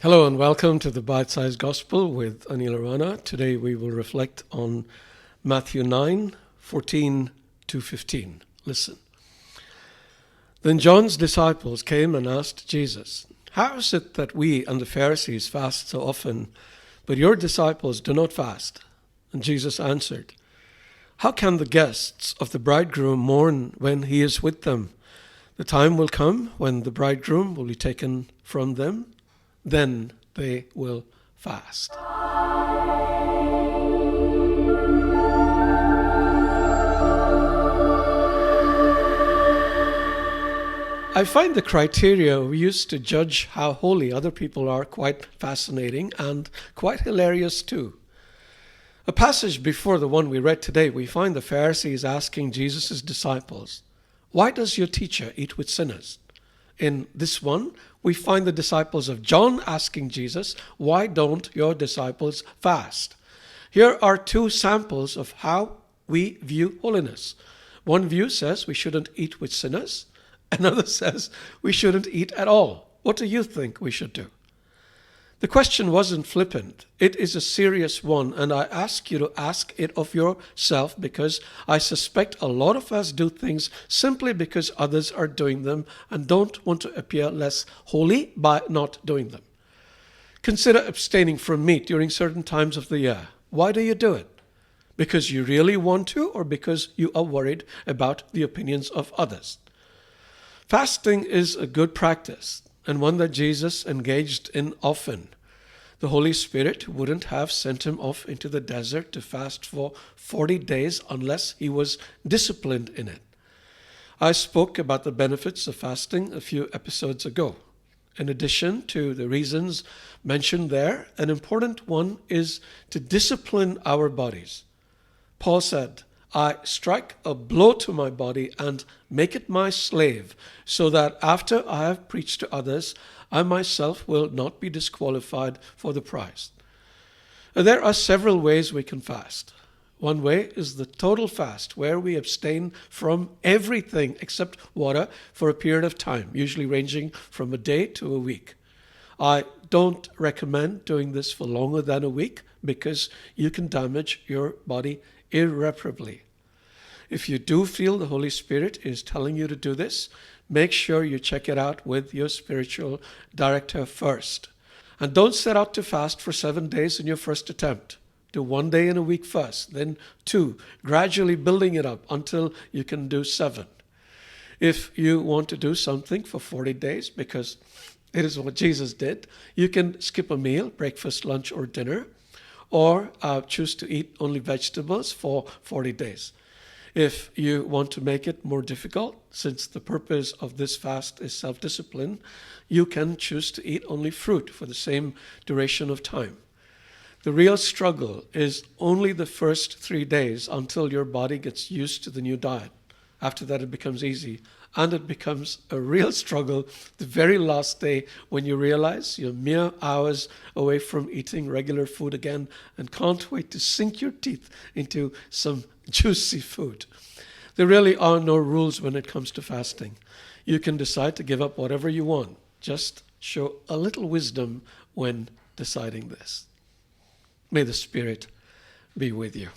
Hello and welcome to the Bite-Sized Gospel with Aneel Aranha. Today we will reflect on Matthew 9:14 to 15. Listen. Then John's disciples came and asked Jesus, "How is it that we and the Pharisees fast so often, but your disciples do not fast?" And Jesus answered, "How can the guests of the bridegroom mourn when he is with them? The time will come when the bridegroom will be taken from them. Then they will fast." I find the criteria we use to judge how holy other people are quite fascinating and quite hilarious too. A passage before the one we read today, we find the Pharisees asking Jesus' disciples, "Why does your teacher eat with sinners?" In this one, we find the disciples of John asking Jesus, "Why don't your disciples fast?" Here are two samples of how we view holiness. One view says we shouldn't eat with sinners. Another says we shouldn't eat at all. What do you think we should do? The question wasn't flippant. It is a serious one, and I ask you to ask it of yourself because I suspect a lot of us do things simply because others are doing them and don't want to appear less holy by not doing them. Consider abstaining from meat during certain times of the year. Why do you do it? Because you really want to, or because you are worried about the opinions of others? Fasting is a good practice, and one that Jesus engaged in often. The Holy Spirit wouldn't have sent him off into the desert to fast for 40 days unless he was disciplined in it. I spoke about the benefits of fasting a few episodes ago. In addition to the reasons mentioned there, an important one is to discipline our bodies. Paul said, "I strike a blow to my body and make it my slave, so that after I have preached to others, I myself will not be disqualified for the prize." There are several ways we can fast. One way is the total fast, where we abstain from everything except water for a period of time, usually ranging from a day to a week. I don't recommend doing this for longer than a week because you can damage your body irreparably. If you do feel the Holy Spirit is telling you to do this, make sure you check it out with your spiritual director first. And don't set out to fast for 7 days in your first attempt. Do 1 day in a week first, then 2, gradually building it up until you can do 7. If you want to do something for 40 days, because it is what Jesus did, you can skip a meal, breakfast, lunch, or dinner, or choose to eat only vegetables for 40 days. If you want to make it more difficult, since the purpose of this fast is self-discipline, you can choose to eat only fruit for the same duration of time. The real struggle is only the first 3 days until your body gets used to the new diet. After that, it becomes easy. And it becomes a real struggle the very last day when you realize you're mere hours away from eating regular food again and can't wait to sink your teeth into some juicy food. There really are no rules when it comes to fasting. You can decide to give up whatever you want. Just show a little wisdom when deciding this. May the Spirit be with you.